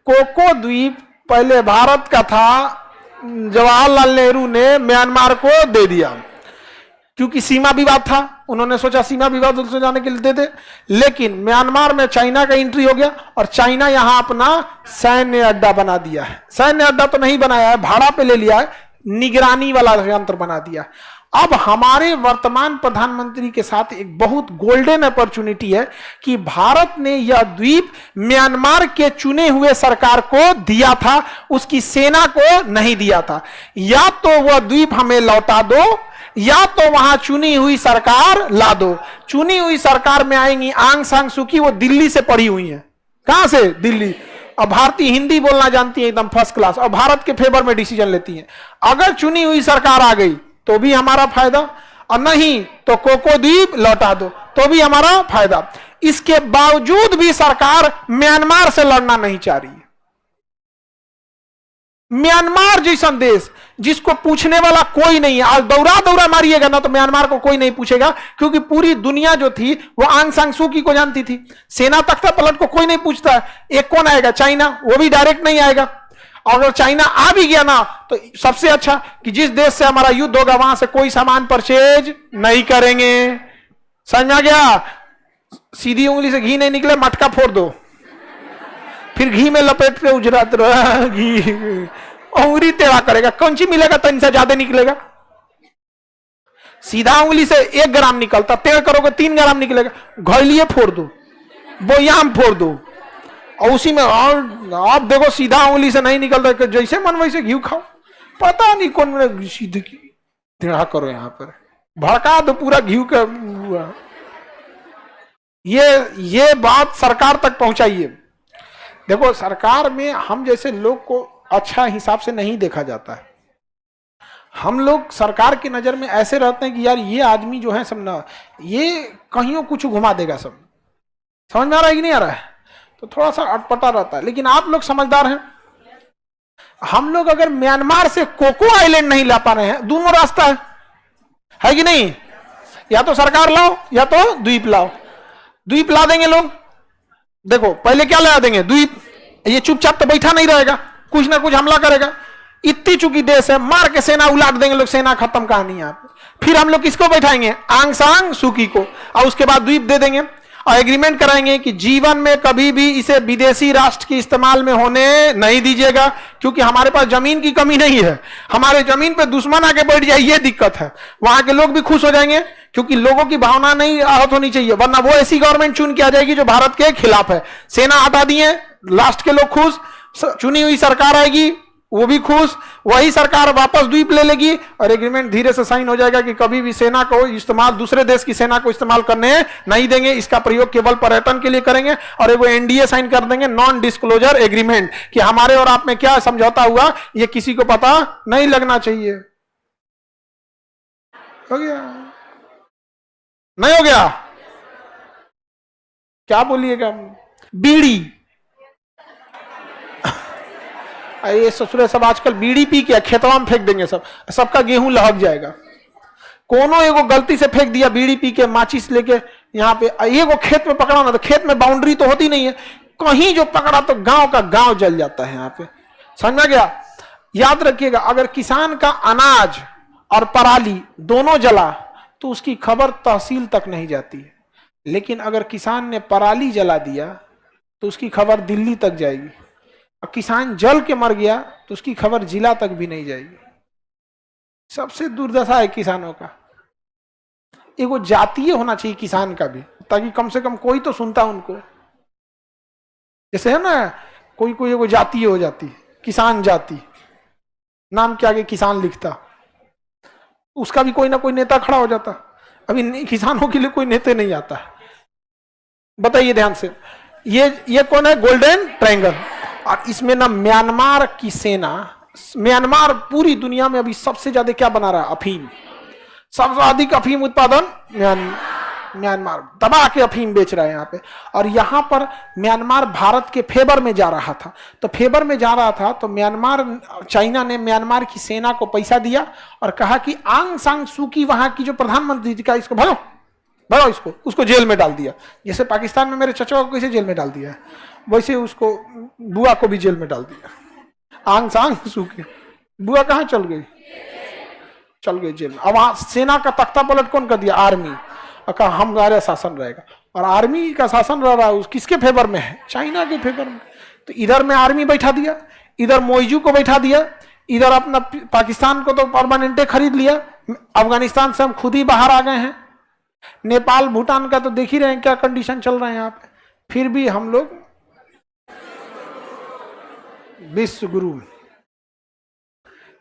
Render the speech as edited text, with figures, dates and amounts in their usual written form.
Cocoa द्वीप पहले भारत का था, जवाहरलाल नेहरू ने म्यांमार को दे दिया क्योंकि सीमा विवाद था। उन्होंने सोचा सीमा विवाद सुलझाने के लिए दे दे, लेकिन म्यांमार में चाइना का एंट्री हो गया और चाइना यहां अपना सैन्य अड्डा बना दिया है। सैन्य अड्डा तो नहीं बनाया है, भाड़ा पे ले लिया है, निगरानी वाला यंत्र बना दिया। अब हमारे वर्तमान प्रधानमंत्री के साथ एक बहुत गोल्डन अपॉर्चुनिटी है कि भारत ने यह द्वीप म्यांमार के चुने हुए सरकार को दिया था, उसकी सेना को नहीं दिया था। या तो वह द्वीप हमें लौटा दो या तो वहां चुनी हुई सरकार ला दो। चुनी हुई सरकार में आएंगी आंग सांग सुकी, वो दिल्ली से पढ़ी हुई है। कहां से? दिल्ली। अब भारतीय हिंदी बोलना जानती है एकदम फर्स्ट क्लास, और भारत के फेवर में डिसीजन लेती है। अगर चुनी हुई सरकार आ गई तो भी हमारा फायदा, और नहीं तो कोको द्वीप लौटा दो तो भी हमारा फायदा। इसके बावजूद भी सरकार म्यांमार से लड़ना नहीं चाह रही है। म्यांमार जैसा देश जिसको पूछने वाला कोई नहीं है, आज दौरा दौरा मारिएगा ना तो म्यांमार को कोई नहीं पूछेगा, क्योंकि पूरी दुनिया जो थी वो आंग सांग सू की को जानती थी। सेना तख्ता पलट को कोई नहीं पूछता। एक कौन आएगा? चाइना, वो भी डायरेक्ट नहीं आएगा। और अगर चाइना आ भी गया ना तो सबसे अच्छा कि जिस देश से हमारा युद्ध होगा वहां से कोई सामान परचेज नहीं करेंगे। समझ में आ गया? सीधी उंगली से घी नहीं निकले, मटका फोड़ दो, फिर घी में लपेट के उजरात रहो, घी उंगली टेढ़ा करेगा, कौन सी मिलेगा तो इनसे ज्यादा निकलेगा। सीधा उंगली से 1 ग्राम निकलता, टेढ़ करोगे 3 ग्राम निकलेगा। घोलिए फोड़ दो, बोयाम फोड़ दो, और उसी में और आप देखो सीधा उंगली से नहीं निकलता, जैसे मन वैसे घी खाओ। पता नहीं कौन सीधे टेढ़ा करो, यहां पर भड़का दो पूरा घी का। ये बात सरकार तक पहुंचाइए। देखो सरकार में हम जैसे लोग को अच्छा हिसाब से नहीं देखा जाता है। हम लोग सरकार की नजर में ऐसे रहते हैं कि यार ये आदमी जो है सब ना, ये कहीं कुछ घुमा देगा सब। समझ में आ रहा है कि नहीं आ रहा है? तो थोड़ा सा अटपटा रहता है। लेकिन आप लोग समझदार हैं। हम लोग अगर म्यांमार से कोको आइलैंड नहीं ला पा रहे हैं, दोनों रास्ता है कि नहीं? या तो सरकार लाओ या तो द्वीप लाओ। द्वीप ला देंगे लोग। देखो पहले क्या ला देंगे? द्वीप। ये चुपचाप तो बैठा नहीं रहेगा, कुछ ना कुछ हमला करेगा। इतनी चुकी देश है, मार के सेना उलाट देंगे लोग, सेना खत्म कहानी। यहाँ पे फिर हम लोग किसको बैठाएंगे? आंग सांग सुकी को, और उसके बाद द्वीप दे देंगे और एग्रीमेंट कराएंगे कि जीवन में कभी भी इसे विदेशी राष्ट्र के इस्तेमाल में होने नहीं दीजिएगा, क्योंकि हमारे पास जमीन की कमी नहीं है। हमारे जमीन पे दुश्मन आके बैठ जाए, ये दिक्कत है। वहां के लोग भी खुश हो जाएंगे, क्योंकि लोगों की भावना नहीं आहत होनी चाहिए, वरना वो ऐसी गवर्नमेंट चुन के आ जाएगी जो भारत के खिलाफ है। सेना हटा दिए, लास्ट के लोग खुश, चुनी हुई सरकार आएगी, वो भी खुश, वही सरकार वापस द्वीप ले लेगी और एग्रीमेंट धीरे से साइन हो जाएगा कि कभी भी सेना को इस्तेमाल, दूसरे देश की सेना को इस्तेमाल करने नहीं देंगे। इसका प्रयोग केवल पर्यटन के लिए करेंगे। और एक वो एनडीए साइन कर देंगे, नॉन डिस्क्लोजर एग्रीमेंट, कि हमारे और आप में क्या समझौता हुआ ये किसी को पता नहीं लगना चाहिए। हो गया? नहीं हो गया? क्या बोलिएगा? बीड़ी, ये ससुरे सब आजकल बीड़ी पी के खेतवा में फेंक देंगे, सबका गेहूं लहक जाएगा। कोनो एगो गलती से फेंक दिया बीड़ी पी के, माचिस लेके यहाँ पे, एगो खेत में पकड़ा ना तो खेत में बाउंड्री तो होती नहीं है, कहीं जो पकड़ा तो गांव का गांव जल जाता है यहाँ पे। समझ में गया? याद रखिएगा, अगर किसान का अनाज और पराली दोनों जला तो उसकी खबर तहसील तक नहीं जाती है, लेकिन अगर किसान ने पराली जला दिया तो उसकी खबर दिल्ली तक जाएगी। किसान जल के मर गया तो उसकी खबर जिला तक भी नहीं जाएगी। सबसे दुर्दशा है किसानों का। एगो जातीय होना चाहिए किसान का भी, ताकि कम से कम कोई तो सुनता उनको। जैसे है ना, कोई कोई एगो जातीय हो जाती है, किसान जाति, नाम के आगे किसान लिखता, उसका भी कोई ना कोई नेता खड़ा हो जाता। अभी किसानों के लिए कोई नेता नहीं आता है। बताइए ध्यान से, ये कौन है? Golden triangle. और इसमें ना म्यांमार की सेना, म्यांमार पूरी दुनिया में अभी सबसे ज्यादा क्या बना रहा है? अफीम। सबसे अधिक अफीम उत्पादन म्यांमार दबा के अफीम बेच रहा है यहाँ पे। और यहाँ पर म्यांमार भारत के फेवर में जा रहा था, तो फेवर में जा रहा था तो म्यांमार, चाइना ने म्यांमार की सेना को पैसा दिया और कहा कि आंग सांग सू की वहां की जो प्रधानमंत्री थी, का इसको भरो भरो, इसको उसको जेल में डाल दिया। जैसे पाकिस्तान में मेरे चचा को कैसे जेल में डाल दिया है, वैसे उसको बुआ को भी जेल में डाल दिया, आंग सांग सूखे। बुआ कहाँ चल गई जेल में। अब वहां सेना का तख्ता पलट कौन कर दिया? आर्मी। और कहा हमारा शासन रहेगा, और आर्मी का शासन रह रहा है किसके फेवर में है? चाइना के फेवर में। तो इधर में आर्मी बैठा दिया, इधर मोइजू को बैठा दिया, इधर अपना पाकिस्तान को तो परमानेंटे खरीद लिया, अफगानिस्तान से हम खुद ही बाहर आ गए हैं, नेपाल भूटान का तो देख ही रहे हैं क्या कंडीशन चल रहे हैं यहाँ पे। फिर भी हम लोग विश्व गुरु